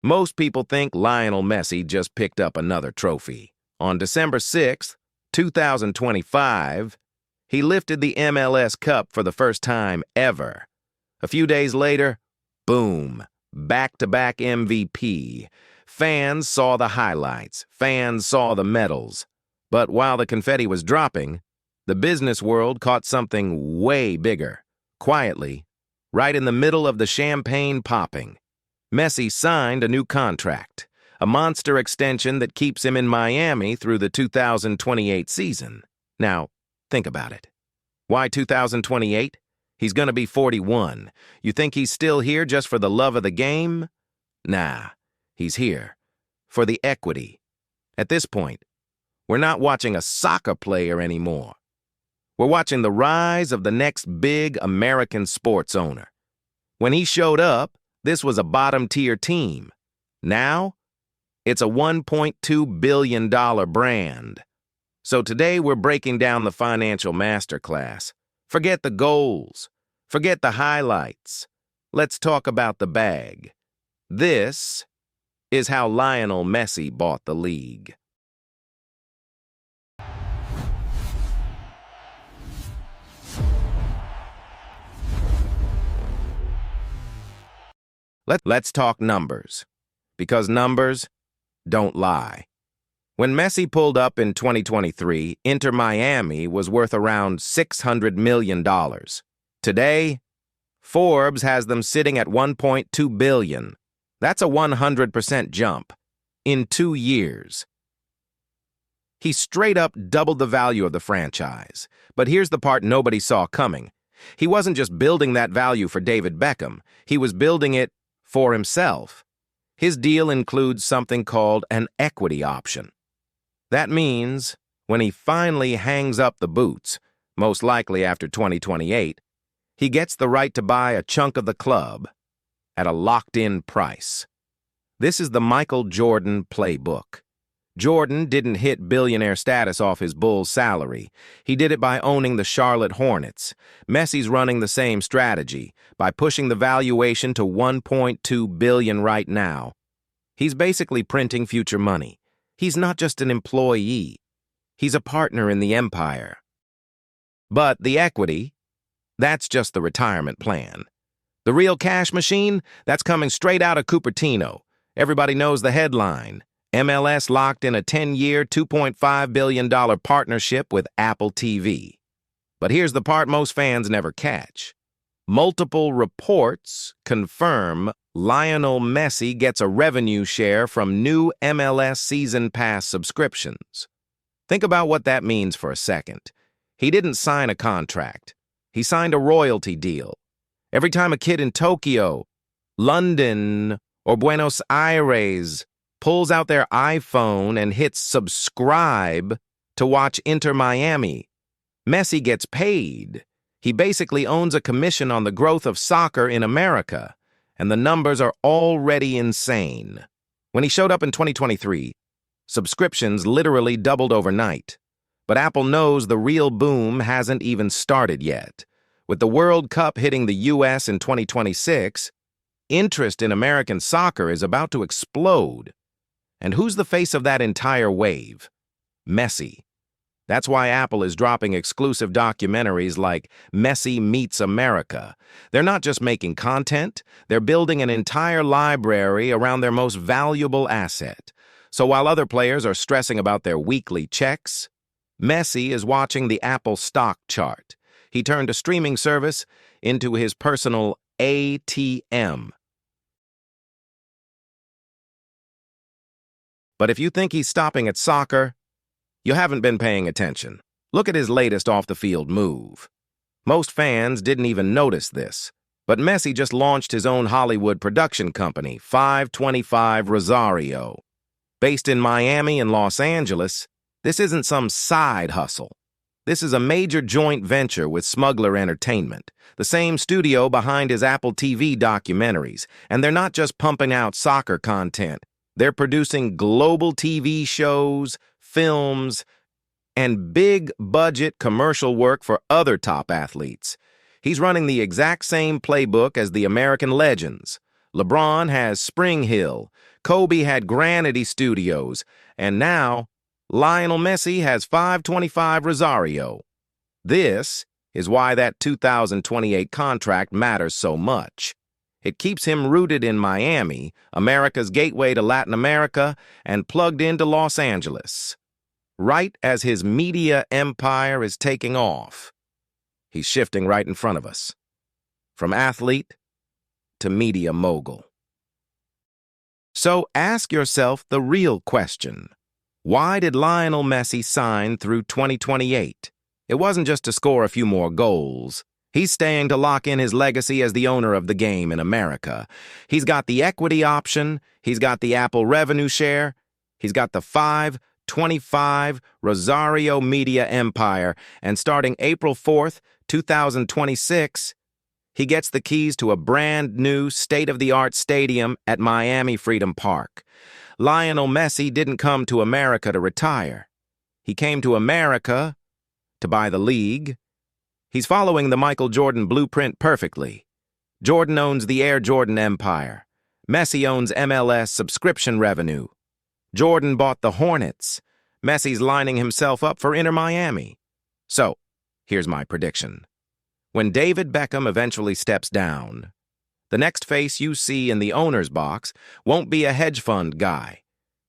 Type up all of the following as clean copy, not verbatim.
Most people think Lionel Messi just picked up another trophy. On December 6th, 2025, he lifted the MLS Cup for the first time ever. A few days later, boom, back-to-back MVP. Fans saw the highlights. Fans saw the medals. But while the confetti was dropping, the business world caught something way bigger. Quietly, right in the middle of the champagne popping, Messi signed a new contract, a monster extension that keeps him in Miami through the 2028 season. Now, think about it. Why 2028? He's gonna be 41. You think he's still here just for the love of the game? Nah, he's here for the equity. At this point, we're not watching a soccer player anymore. We're watching the rise of the next big American sports owner. When he showed up, this was a bottom-tier team. Now, it's a $1.2 billion brand. So today we're breaking down the financial masterclass. Forget the goals. Forget the highlights. Let's talk about the bag. This is how Lionel Messi bought the league. Let's talk numbers, because numbers don't lie. When Messi pulled up in 2023, Inter Miami was worth around $600 million. Today, Forbes has them sitting at $1.2 billion. That's a 100% jump in 2 years. He straight up doubled the value of the franchise. But here's the part nobody saw coming. He wasn't just building that value for David Beckham. He was building it for himself. His deal includes something called an equity option. That means when he finally hangs up the boots, most likely after 2028, he gets the right to buy a chunk of the club at a locked-in price. This is the Michael Jordan playbook. Jordan didn't hit billionaire status off his Bulls salary. He did it by owning the Charlotte Hornets. Messi's running the same strategy by pushing the valuation to $1.2 billion right now. He's basically printing future money. He's not just an employee. He's a partner in the empire. But the equity, that's just the retirement plan. The real cash machine, that's coming straight out of Cupertino. Everybody knows the headline. MLS locked in a 10-year, $2.5 billion partnership with Apple TV. But here's the part most fans never catch. Multiple reports confirm Lionel Messi gets a revenue share from new MLS Season Pass subscriptions. Think about what that means for a second. He didn't sign a contract. He signed a royalty deal. Every time a kid in Tokyo, London, or Buenos Aires pulls out their iPhone and hits subscribe to watch Inter Miami, Messi gets paid. He basically owns a commission on the growth of soccer in America, and the numbers are already insane. When he showed up in 2023, subscriptions literally doubled overnight. But Apple knows the real boom hasn't even started yet. With the World Cup hitting the US in 2026, interest in American soccer is about to explode. And who's the face of that entire wave? Messi. That's why Apple is dropping exclusive documentaries like Messi Meets America. They're not just making content, they're building an entire library around their most valuable asset. So while other players are stressing about their weekly checks, Messi is watching the Apple stock chart. He turned a streaming service into his personal ATM. But if you think he's stopping at soccer, you haven't been paying attention. Look at his latest off-the-field move. Most fans didn't even notice this, but Messi just launched his own Hollywood production company, 525 Rosario. Based in Miami and Los Angeles, this isn't some side hustle. This is a major joint venture with Smuggler Entertainment, the same studio behind his Apple TV documentaries, and they're not just pumping out soccer content. They're producing global TV shows, films, and big-budget commercial work for other top athletes. He's running the exact same playbook as the American legends. LeBron has Spring Hill, Kobe had Granity Studios, and now Lionel Messi has 525 Rosario. This is why that 2028 contract matters so much. It keeps him rooted in Miami, America's gateway to Latin America, and plugged into Los Angeles. Right as his media empire is taking off, he's shifting right in front of us. From athlete to media mogul. So ask yourself the real question. Why did Lionel Messi sign through 2028? It wasn't just to score a few more goals. He's staying to lock in his legacy as the owner of the game in America. He's got the equity option, he's got the Apple revenue share, he's got the 525 Rosario media empire, and starting April 4th, 2026, he gets the keys to a brand new state-of-the-art stadium at Miami Freedom Park. Lionel Messi didn't come to America to retire. He came to America to buy the league. He's following the Michael Jordan blueprint perfectly. Jordan owns the Air Jordan empire. Messi owns MLS subscription revenue. Jordan bought the Hornets. Messi's lining himself up for Inter Miami. So, here's my prediction. When David Beckham eventually steps down, the next face you see in the owner's box won't be a hedge fund guy.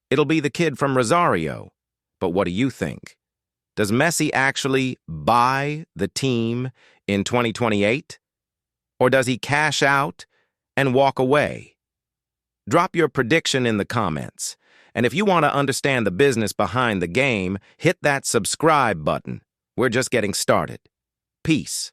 It'll be the kid from Rosario. But what do you think? Does Messi actually buy the team in 2028? Or does he cash out and walk away? Drop your prediction in the comments. And if you want to understand the business behind the game, hit that subscribe button. We're just getting started. Peace.